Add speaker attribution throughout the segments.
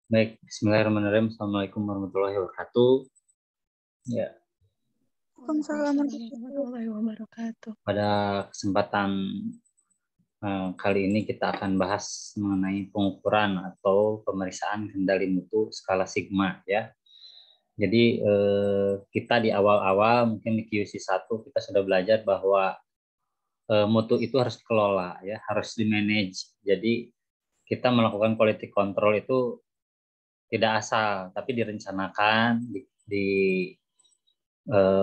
Speaker 1: Baik, Bismillahirrahmanirrahim. Assalamualaikum warahmatullahi wabarakatuh. Ya,
Speaker 2: Waalaikumsalam warahmatullahi wabarakatuh.
Speaker 1: pada kesempatan kali ini kita akan bahas mengenai pengukuran atau pemeriksaan kendali mutu skala sigma ya. Jadi kita di awal-awal mungkin di QC 1 kita sudah belajar bahwa mutu itu harus dikelola ya, harus di-manage. Jadi kita melakukan quality control itu tidak asal, tapi direncanakan,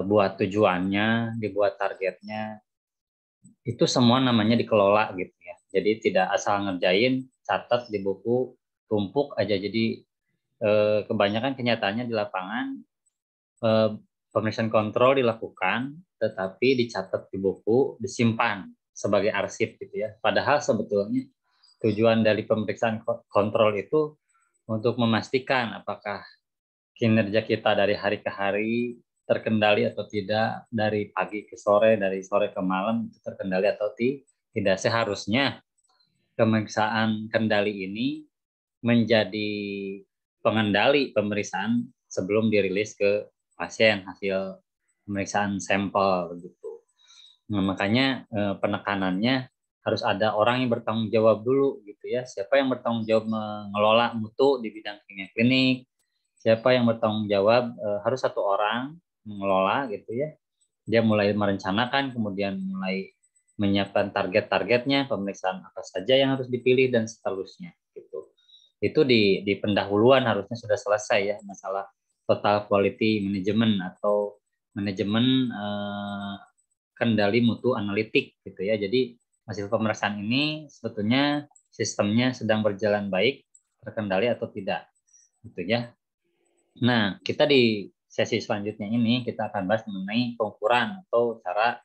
Speaker 1: buat tujuannya, dibuat targetnya, itu semua namanya dikelola gitu ya. Jadi tidak asal ngerjain, catat di buku, tumpuk aja. Jadi kebanyakan kenyataannya di lapangan pemeriksaan kontrol dilakukan, tetapi dicatat di buku, disimpan sebagai arsip gitu ya. Padahal sebetulnya tujuan dari pemeriksaan kontrol itu untuk memastikan apakah kinerja kita dari hari ke hari terkendali atau tidak, dari pagi ke sore, dari sore ke malam itu terkendali atau tidak. Seharusnya pemeriksaan kendali ini menjadi pengendali pemeriksaan sebelum dirilis ke pasien hasil pemeriksaan sampel begitu. Nah, makanya penekanannya harus ada orang yang bertanggung jawab dulu gitu ya. Siapa yang bertanggung jawab mengelola mutu di bidang kimia klinik, siapa yang bertanggung jawab, harus satu orang mengelola gitu ya. Dia mulai merencanakan, kemudian mulai menyiapkan target-targetnya, pemeriksaan apa saja yang harus dipilih dan seterusnya gitu. Itu di pendahuluan harusnya sudah selesai ya, masalah total quality management atau manajemen kendali mutu analitik gitu ya. Jadi hasil pemeriksaan ini sebetulnya sistemnya sedang berjalan baik, terkendali atau tidak gitu ya. Nah, kita di sesi selanjutnya ini kita akan bahas mengenai pengukuran atau cara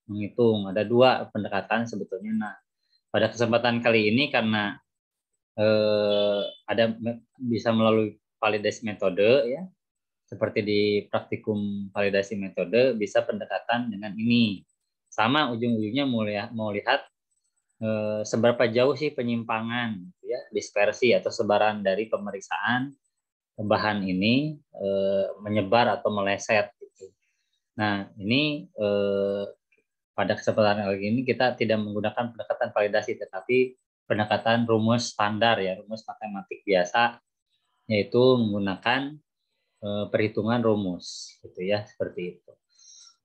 Speaker 1: menghitung. Ada dua pendekatan sebetulnya. Nah, pada kesempatan kali ini karena ada bisa melalui validasi metode ya, seperti di praktikum validasi metode bisa pendekatan dengan ini. Sama ujung-ujungnya mau lihat seberapa jauh sih penyimpangan ya, dispersi atau sebaran dari pemeriksaan bahan ini menyebar atau meleset gitu. Nah, ini pada kesempatan kali ini kita tidak menggunakan pendekatan validasi tetapi pendekatan rumus standar ya, rumus matematik biasa, yaitu menggunakan perhitungan rumus gitu ya, seperti itu.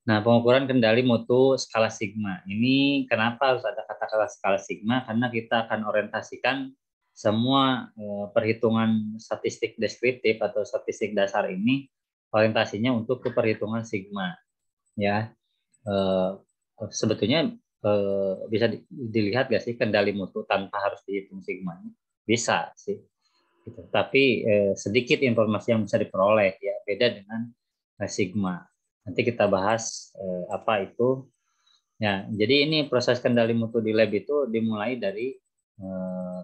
Speaker 1: Nah, pengukuran kendali mutu skala sigma. Ini kenapa harus ada kata-kata skala sigma? Karena kita akan orientasikan semua perhitungan statistik deskriptif atau statistik dasar ini orientasinya untuk ke perhitungan sigma. Ya, sebetulnya bisa dilihat gak sih kendali mutu tanpa harus dihitung sigmanya? Bisa sih. Gitu. Tapi sedikit informasi yang bisa diperoleh ya, beda dengan sigma. Nanti kita bahas apa itu. Ya, jadi ini proses kendali mutu di lab itu dimulai dari eh,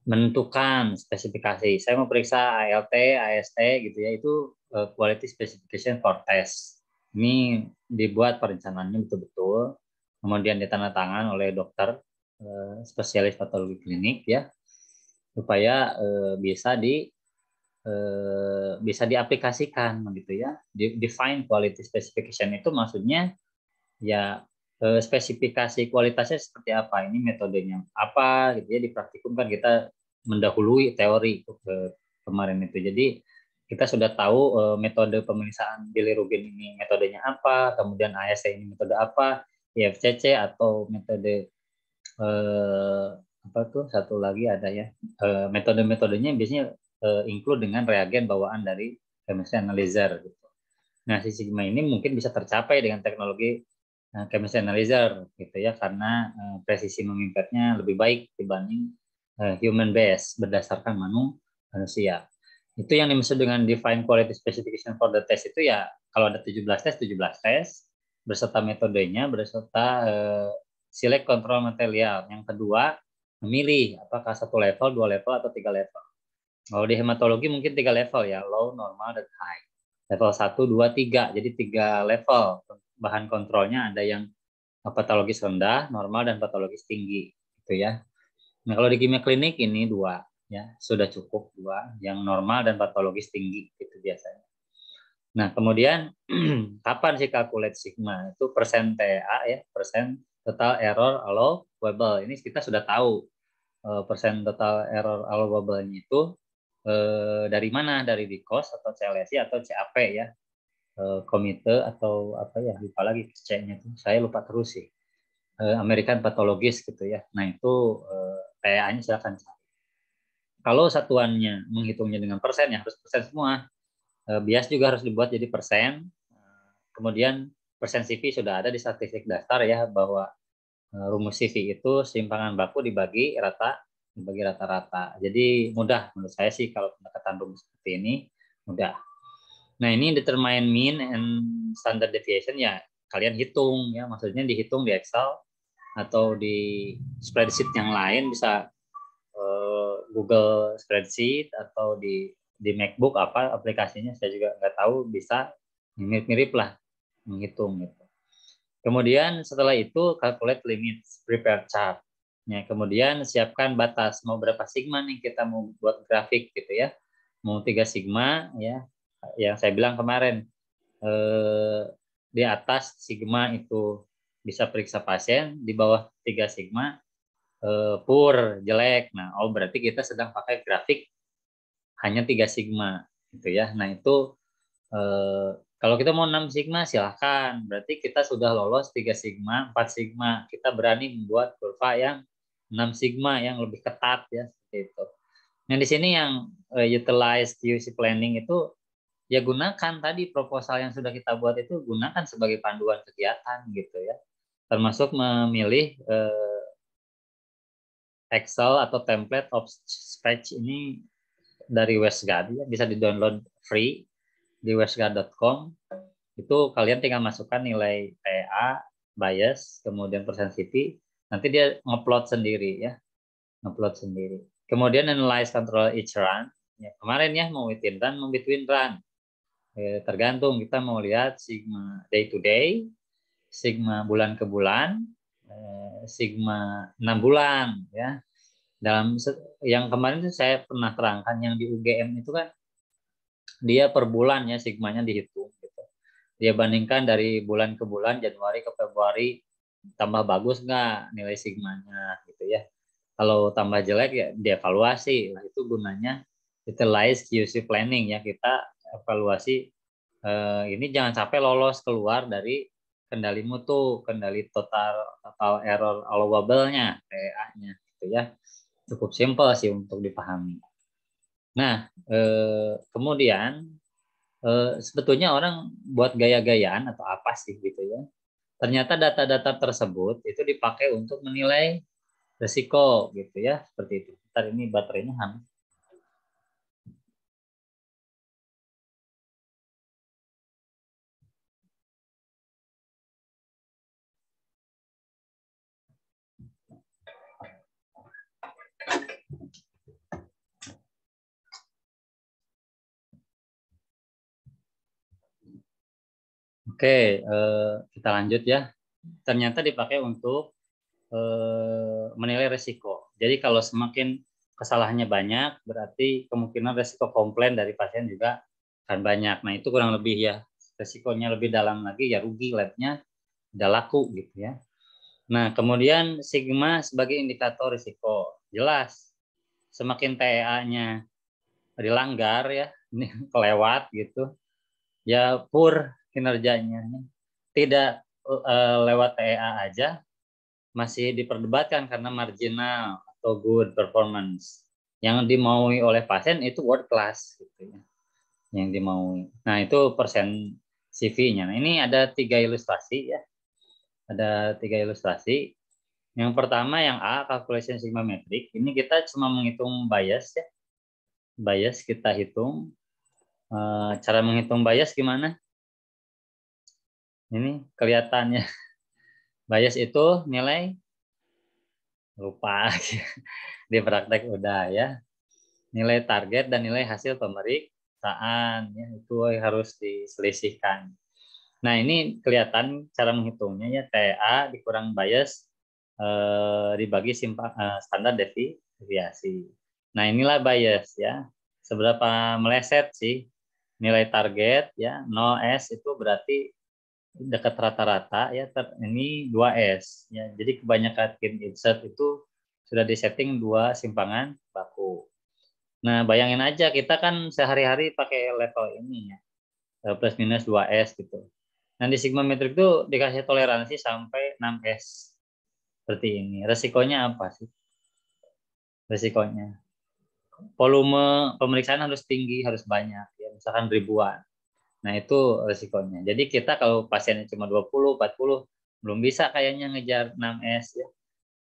Speaker 1: menentukan spesifikasi. Saya mau periksa ALT, AST gitu ya, itu quality specification for test. Ini dibuat perencanaannya betul-betul, kemudian ditandatangan oleh dokter spesialis patologi klinik ya, supaya bisa diaplikasikan gitu ya. Define quality specification itu maksudnya ya spesifikasi kualitasnya seperti apa, ini metodenya apa gitu ya. Di praktikum kan kita mendahului teori kemarin itu. Jadi kita sudah tahu metode pemeriksaan bilirubin ini metodenya apa, kemudian AST ini metode apa, IFCC atau metode apa tuh satu lagi ada ya, metode-metodenya biasanya include dengan reagen bawaan dari chemistry analyzer gitu. Nah, si sigma ini mungkin bisa tercapai dengan teknologi chemistry analyzer gitu ya, karena presisi memipetnya lebih baik dibanding human base berdasarkan manusia. Itu yang dimaksud dengan define quality specification for the test itu ya, kalau ada 17 tes beserta metodenya, beserta select control material. Yang kedua, memilih apakah satu level, dua level, atau tiga level. Kalau di hematologi mungkin tiga level ya, low, normal, dan high. Level 1, 2, 3. Jadi tiga level. Bahan kontrolnya ada yang patologis rendah, normal, dan patologis tinggi. Gitu ya. Nah, kalau di kimia klinik ini 2, ya sudah cukup 2, yang normal dan patologis tinggi gitu biasanya. Nah, kemudian kapan sih calculate sigma? Itu persen TA ya, persen total error allowable. Ini kita sudah tahu persen total error allowable-nya itu dari mana? Dari DCOS atau CLSI atau CAP ya. Komite atau apa ya, lupa lagi C-nya itu. Saya lupa terus sih. American Pathologist gitu ya. Nah, itu TA-nya silakan. Kalau satuannya menghitungnya dengan persen ya harus persen semua. Bias juga harus dibuat jadi persen. Kemudian persen CV sudah ada di statistik dasar ya, bahwa rumus CV itu simpangan baku dibagi rata-rata. Jadi mudah menurut saya sih kalau pendekatan rumus seperti ini mudah. Nah, ini determine mean and standard deviation ya kalian hitung ya, maksudnya dihitung di Excel atau di spreadsheet yang lain, bisa Google spreadsheet atau di MacBook apa aplikasinya saya juga nggak tahu, bisa mirip-mirip lah menghitung gitu. Kemudian setelah itu calculate limits, prepare chart. Ya, kemudian siapkan batas mau berapa sigma nih, kita mau buat grafik gitu ya. Mau 3 sigma ya. Yang saya bilang kemarin di atas sigma itu bisa periksa pasien, di bawah 3 sigma poor, jelek. Nah, berarti kita sedang pakai grafik hanya 3 sigma gitu ya. Nah, itu kalau kita mau 6 sigma silahkan. Berarti kita sudah lolos 3 sigma, 4 sigma. Kita berani membuat kurva yang 6 sigma yang lebih ketat ya, seperti itu. Nah, di sini yang utilize QC planning itu ya gunakan tadi proposal yang sudah kita buat itu, gunakan sebagai panduan kegiatan gitu ya. Termasuk memilih Excel atau template of sketch ini dari Westgard ya, bisa di-download free di westgard.com. Itu kalian tinggal masukkan nilai TA, bias, kemudian persen CV, nanti dia ngupload sendiri ya, ngupload sendiri. Kemudian analyze control each run. Ya, kemarin ya mau within run, mau between run. Tergantung kita mau lihat sigma day to day, sigma bulan ke bulan, sigma 6 bulan ya. Dalam yang kemarin itu saya pernah terangkan yang di UGM itu kan dia per bulan ya sigmanya dihitung gitu. Dia bandingkan dari bulan ke bulan, Januari ke Februari, tambah bagus nggak nilai sigmanya gitu ya. Kalau tambah jelek ya dievaluasi. Nah, itu gunanya utilize QC planning ya, kita evaluasi ini jangan sampai lolos keluar dari kendali mutu, kendali total error allowable-nya, TA-nya gitu ya. Cukup simpel sih untuk dipahami. Nah, kemudian sebetulnya orang buat gaya-gayaan atau apa sih gitu ya. Ternyata data-data tersebut itu dipakai untuk menilai risiko gitu ya, seperti itu. Ntar ini baterainya habis. Oke, kita lanjut ya. Ternyata dipakai untuk menilai risiko. Jadi kalau semakin kesalahannya banyak, berarti kemungkinan risiko komplain dari pasien juga akan banyak. Nah, itu kurang lebih ya. Risikonya lebih dalam lagi ya rugi labnya, tidak laku gitu ya. Nah, kemudian sigma sebagai indikator risiko. Jelas, semakin TA-nya dilanggar ya, ini kelewat gitu, ya poor kinerjanya. Tidak lewat TEA aja masih diperdebatkan karena marginal atau good performance. Yang dimaui oleh pasien itu world class gitu ya, yang dimaui. Nah, itu persen CV-nya. Nah, ini ada 3 ilustrasi ya. Ada 3 ilustrasi. Yang pertama yang A, calculation sigma metric. Ini kita cuma menghitung bias ya. Bias kita hitung. Cara menghitung bias gimana? Ini kelihatannya. Bias itu nilai, lupa di praktek udah ya. Nilai target dan nilai hasil pemeriksaan ya, itu harus diselisihkan. Nah, ini kelihatan cara menghitungnya ya, TA dikurang bias dibagi standar deviasi. Nah, inilah bias ya. Seberapa meleset sih nilai target ya. 0S itu berarti dekat rata-rata ya. Ini 2S ya. Jadi kebanyakan insert itu sudah disetting 2 simpangan baku. Nah, bayangin aja kita kan sehari-hari pakai level ini ya. Plus minus 2S gitu. Nah, di sigma metrik itu dikasih toleransi sampai 6S. Seperti ini. Resikonya apa sih? Resikonya volume pemeriksaan harus tinggi, harus banyak, ya, misalkan ribuan. Nah, itu resikonya. Jadi kita kalau pasiennya cuma 20, 40, belum bisa kayaknya ngejar 6S ya.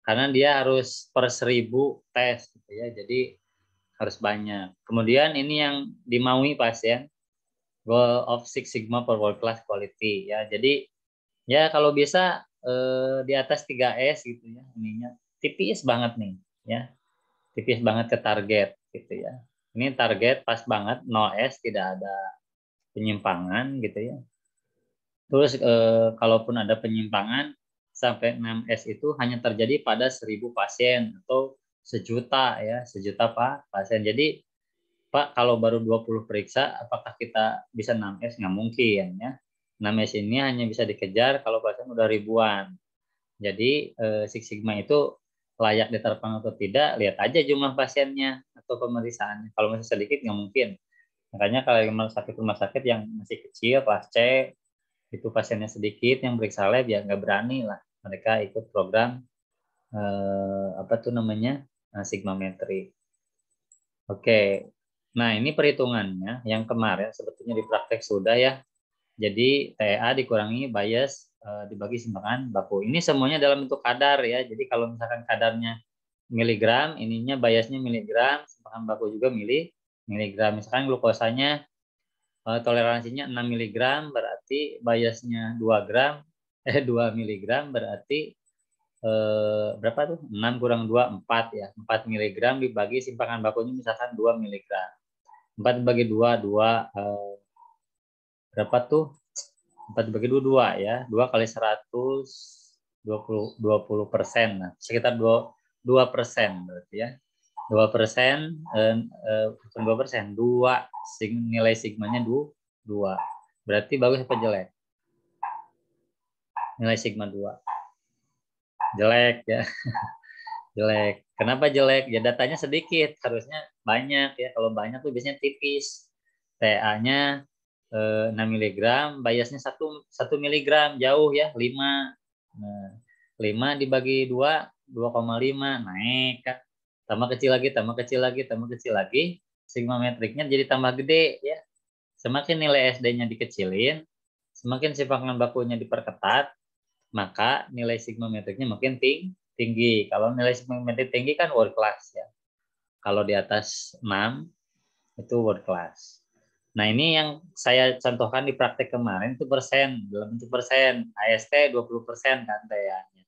Speaker 1: Karena dia harus per 1000 tes gitu ya. Jadi harus banyak. Kemudian ini yang dimaui pasien, goal of Six Sigma for world class quality ya. Jadi ya kalau bisa di atas 3S gitu ya. Ininya tipis banget nih ya. Tipis banget ke target gitu ya. Ini target pas banget 0S, tidak ada penyimpangan gitu ya. Terus kalaupun ada penyimpangan sampai 6S itu hanya terjadi pada 1000 pasien atau sejuta ya, sejuta Pak pasien. Jadi Pak kalau baru 20 periksa apakah kita bisa 6S? Nggak mungkin ya. 6S ini hanya bisa dikejar kalau pasien udah ribuan. Jadi Six Sigma itu layak diterapkan atau tidak, lihat aja jumlah pasiennya atau pemeriksaannya. Kalau masih sedikit nggak mungkin. Makanya kalau rumah sakit yang masih kecil, kelas C, itu pasiennya sedikit, yang periksa lab ya nggak berani lah. Mereka ikut program apa tuh namanya sigmametri. Oke, nah ini perhitungannya yang kemarin sebetulnya di praktek sudah ya. Jadi TEA dikurangi bias dibagi simpangan baku. Ini semuanya dalam bentuk kadar ya. Jadi kalau misalkan kadarnya miligram, ininya biasnya miligram, simpangan baku juga miligram. Misalkan glukosanya toleransinya 6 miligram, berarti biasnya 2 gram, 2 miligram berarti berapa tuh? 6 kurang 2, 4 ya. 4 miligram dibagi simpangan bakunya misalkan 2 miligram. 4 dibagi 2, 2 berapa tuh? 4 dibagi 2, 2 ya. 2 kali 100, 20%. Nah, sekitar 2% berarti ya. 2%, bukan 2%, 2 nilai sigmanya 2. Berarti bagus apa jelek? Nilai sigma 2. Jelek ya. Jelek. Kenapa jelek? Ya datanya sedikit, harusnya banyak ya. Kalau banyak tuh biasanya tipis. TA-nya 6 mg, biasnya 1 mg jauh ya, 5. Nah, 5 dibagi 2, 2,5 naik kan. Tambah kecil lagi, tambah kecil lagi, tambah kecil lagi. Sigma metriknya jadi tambah gede ya. Semakin nilai SD-nya dikecilin, semakin simpangan bakunya diperketat, maka nilai sigma metriknya makin tinggi. Kalau nilai sigma metrik tinggi kan world class ya. Kalau di atas 6 itu world class. Nah, ini yang saya contohkan di praktek kemarin itu persen, dalam bentuk persen. AST 20% kan TA-nya.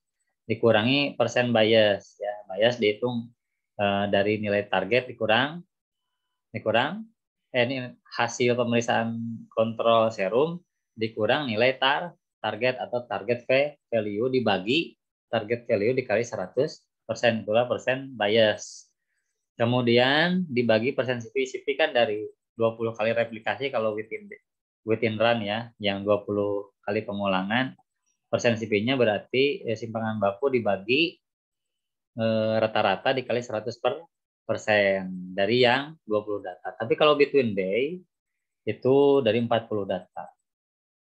Speaker 1: Dikurangi persen bias ya. Bias dihitung dari nilai target dikurang ini hasil pemeriksaan kontrol serum dikurang nilai target atau target value dibagi target value dikali 100%, itulah persen bias. Kemudian dibagi persen CP kan dari 20 kali replikasi kalau within run ya, yang 20 kali pengulangan. Persen CP-nya berarti simpangan baku dibagi rata-rata dikali 100% dari yang 20 data. Tapi kalau between day itu dari 40 data.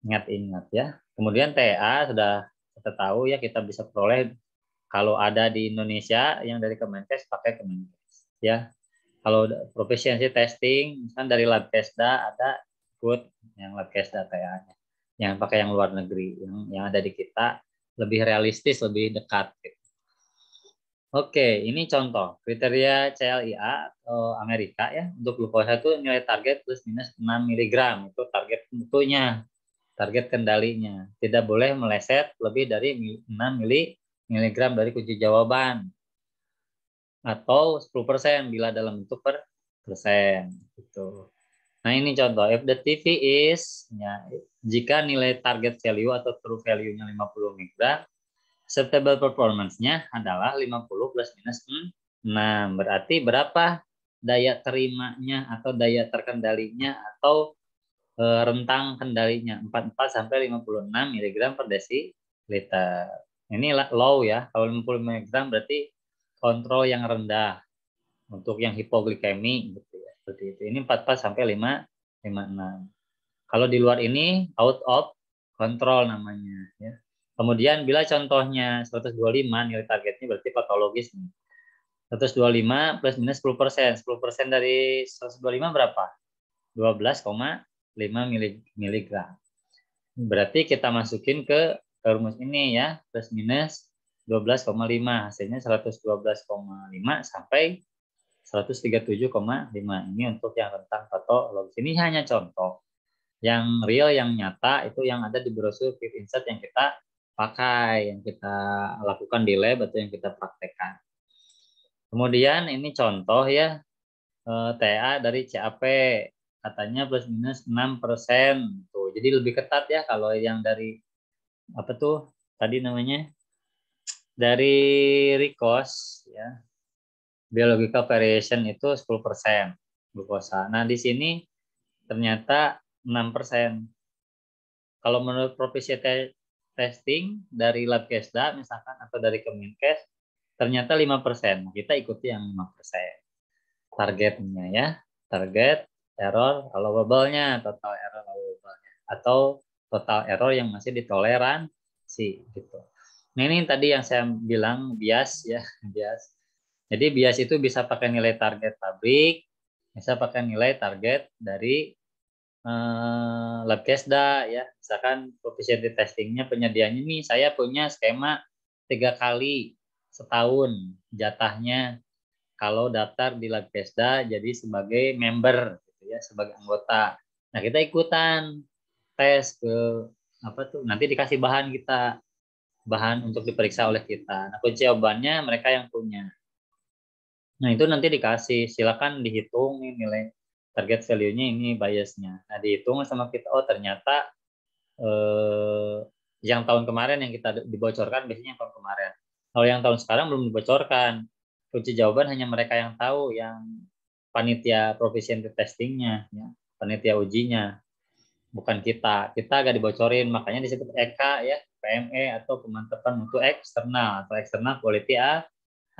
Speaker 1: Ingat-ingat ya. Kemudian TA sudah kita tahu ya, kita bisa peroleh kalau ada di Indonesia yang dari Kemenkes pakai Kemenkes ya. Kalau proficiency testing misalkan dari Labkesda ada ikut yang Labkesda TA-nya. Yang pakai yang luar negeri, yang ada di kita lebih realistis, lebih dekat gitu. Oke, ini contoh kriteria CLIA atau Amerika ya. Untuk glukosa itu nilai target plus minus 6 mg. Itu target tentunya, target kendalinya. Tidak boleh meleset lebih dari 6 mg dari kunci jawaban. Atau 10% bila dalam bentuk persen. Gitu. Nah, ini contoh. If the TV is, ya, jika nilai target value atau true value-nya 50 mg, Acceptable performance-nya adalah 50 plus minus 6. Berarti berapa daya terimanya atau daya terkendalinya atau rentang kendalinya? 44 sampai 56 mg per desiliter. Ini low ya. Kalau 50 mg berarti kontrol yang rendah untuk yang hipoglikemi gitu ya. Seperti itu. Ini 44 sampai 56. Kalau di luar ini out of control namanya ya. Kemudian bila contohnya 125 nilai targetnya berarti patologis nih. 125 plus minus 10%. 10% dari 125 berapa? 12,5 miligram. Berarti kita masukin ke rumus ini ya, plus minus 12,5. Hasilnya 112,5 sampai 137,5. Ini untuk yang rentang patologis. Ini hanya contoh. Yang real, yang nyata itu yang ada di brosur Fit Insert yang kita pakai, yang kita lakukan di lab atau yang kita praktekkan. Kemudian ini contoh ya, TA dari CAP katanya plus minus 6%. Tuh, jadi lebih ketat ya kalau yang dari apa tuh tadi namanya dari Ricos ya. Biological variation itu 10% glukosa. Nah, di sini ternyata 6%. Kalau menurut proficiency testing dari Labkesda misalkan atau dari Kemenkes ternyata 5%. Kita ikuti yang 5%. Targetnya ya. Target error allowable-nya, total error allowable-nya atau total error yang masih ditoleransi gitu. Nah, ini tadi yang saya bilang bias ya, bias. Jadi bias itu bisa pakai nilai target pabrik, bisa pakai nilai target dari Labkesda ya. Misalkan proficiency testingnya penyediaannya nih saya punya skema 3 kali setahun jatahnya kalau daftar di Labkesda jadi sebagai member gitu ya, sebagai anggota. Nah, kita ikutan tes ke apa tuh nanti dikasih bahan untuk diperiksa oleh kita. Nah, kunci jawabannya mereka yang punya. Nah, itu nanti dikasih, silakan dihitung nih nilai target value-nya ini biasnya. Nah, dihitung sama kita, oh ternyata yang tahun kemarin yang kita dibocorkan biasanya yang tahun kemarin. Kalau yang tahun sekarang belum dibocorkan. Kunci jawaban hanya mereka yang tahu, yang panitia proficiency testingnya, ya, panitia ujinya, bukan kita. Kita agak dibocorin, makanya disebut EK ya, PME atau pemantapan mutu eksternal atau external quality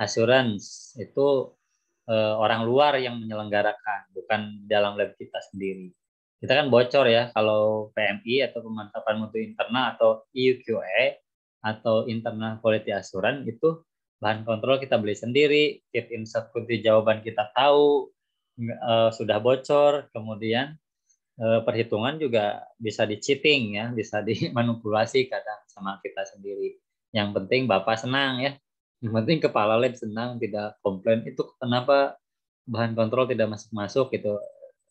Speaker 1: assurance. Itu orang luar yang menyelenggarakan, bukan dalam lab kita sendiri. Kita kan bocor ya, kalau PMI atau pemantapan mutu internal atau EUQA atau internal quality assurance itu bahan kontrol kita beli sendiri, fit insert kunci jawaban kita tahu, sudah bocor, kemudian perhitungan juga bisa di-cheating ya, bisa dimanipulasi kadang sama kita sendiri. Yang penting Bapak senang ya. Yang penting kepala lab senang, tidak komplain itu kenapa bahan kontrol tidak masuk-masuk gitu.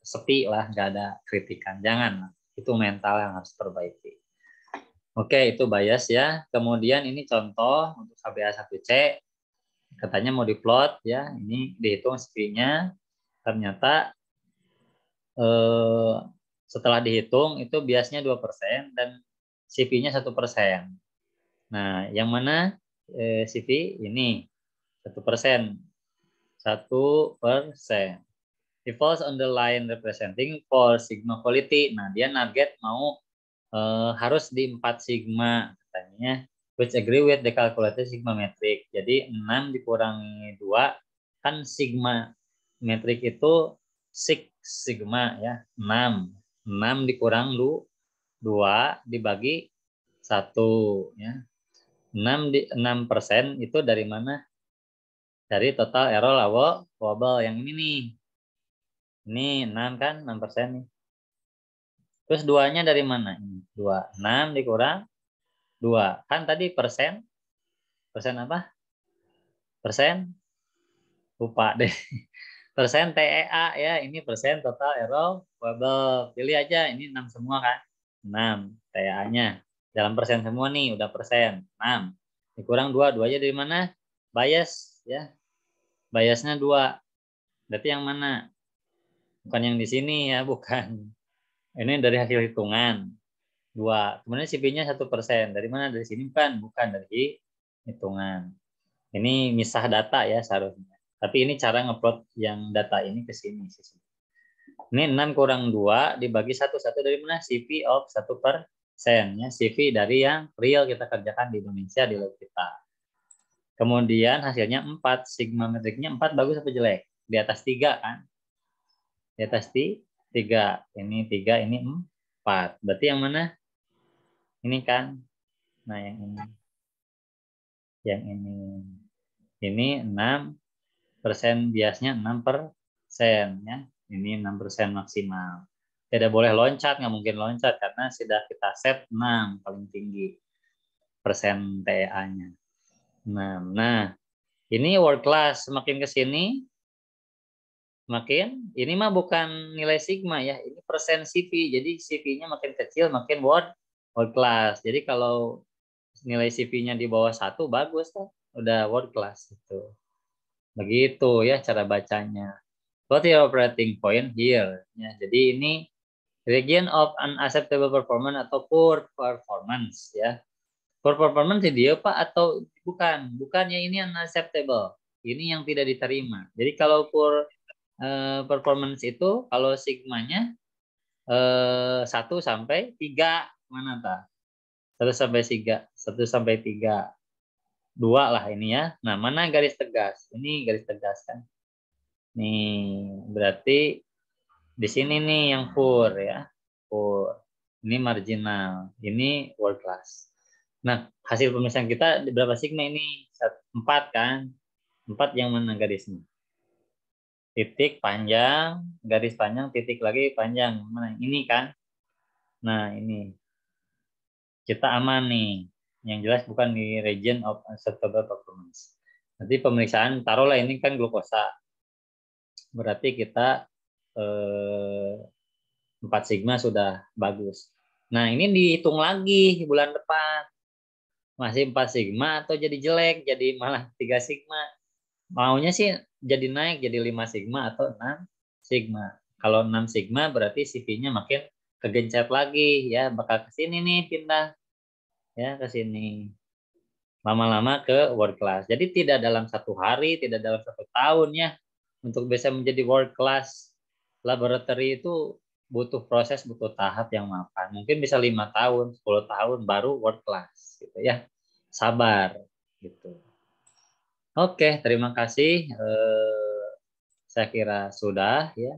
Speaker 1: Sepi lah, nggak ada kritikan. Jangan, itu mental yang harus perbaiki. Oke, itu bias ya. Kemudian ini contoh untuk HbA1c. Katanya mau diplot ya, ini dihitung CV-nya. Ternyata setelah dihitung itu biasanya 2% dan CV-nya 1%. Nah, yang mana CV ini 1%. 1%. It falls on the line representing 4 sigma quality. Nah, dia target mau harus di 4 sigma katanya, which agree with the calculated sigma metric. Jadi 6 dikurangi 2 kan sigma metrik itu sigma ya, 6. 6 dikurang 2 dibagi 1 ya. 6% itu dari mana? Dari total error allowable yang ini nih. Ini 6 kan, 6% nih. Terus 2-nya dari mana? Ini 2. 6 dikurang 2. Kan tadi persen. Persen apa? Persen? Lupa deh. Persen TEA ya. Ini persen total error allowable. Pilih aja. Ini 6 semua kan. 6 TEA-nya. Dalam persen semua nih. Udah persen. 6. Dikurang 2. 2-nya dari mana? Bias ya. Biasnya 2. Berarti yang mana? Bukan yang di sini ya. Bukan. Ini dari hasil hitungan. 2. Kemudian CV-nya 1%. Dari mana? Dari sini kan? Bukan. Dari hitungan. Ini misah data ya seharusnya. Tapi ini cara ngeplot yang data ini ke sini. Ini 6 kurang 2 dibagi 1. 1 dari mana? CV of 1%. Ya, CV dari yang real kita kerjakan di Indonesia di lab kita. Kemudian hasilnya 4. Sigma metriknya 4 bagus apa jelek? Di atas 3 kan? Di atas 3. Ini 3, ini 4. Berarti yang mana? Ini kan? Nah, yang ini. Yang ini. Ini 6% biasnya 6%. Ya. Ini 6% maksimal. Tidak boleh loncat, nggak mungkin loncat karena sudah kita set 6 paling tinggi persen TEA-nya. Nah, ini world class. Semakin ke sini, makin ini mah bukan nilai sigma ya, ini persen CV. Jadi CV-nya makin kecil, makin world class. Jadi kalau nilai CV-nya di bawah 1 bagus tuh, udah world class gitu. Begitu ya cara bacanya. What your operating point here? Ya, jadi ini region of unacceptable performance atau poor performance ya. Poor performance dia Pak atau bukan? Bukannya ini unacceptable. Ini yang tidak diterima. Jadi kalau poor performance itu kalau sigmanya 1 sampai 3 mana tak? 1 sampai 3, 1 sampai 3. 2 lah ini ya. Nah, mana garis tegas? Ini garis tegas kan. Nih, berarti di sini nih yang poor ya. Poor. Ini marginal. Ini world class. Nah, hasil pemisahan kita berapa sigma ini? 4 kan? 4 yang mana garisnya? Titik panjang, garis panjang, titik lagi panjang. Mana? Ini kan? Nah, ini. Kita aman nih. Yang jelas bukan di region of acceptable performance. Nanti pemeriksaan, taruhlah ini kan glukosa. Berarti kita 4 sigma sudah bagus. Nah, ini dihitung lagi bulan depan. Masih 4 sigma atau jadi jelek, jadi malah 3 sigma. Maunya sih jadi naik jadi 5 sigma atau 6 sigma. Kalau 6 sigma berarti CV-nya makin kegencet lagi ya, bakal ke sini nih pindah ya ke sini. Lama-lama ke world class. Jadi tidak dalam 1 hari, tidak dalam 1 tahun ya. Untuk bisa menjadi world class laboratory itu butuh proses, butuh tahap yang mapan. Mungkin bisa 5 tahun, 10 tahun baru world class gitu ya. Sabar gitu. Oke, terima kasih. Saya kira sudah ya.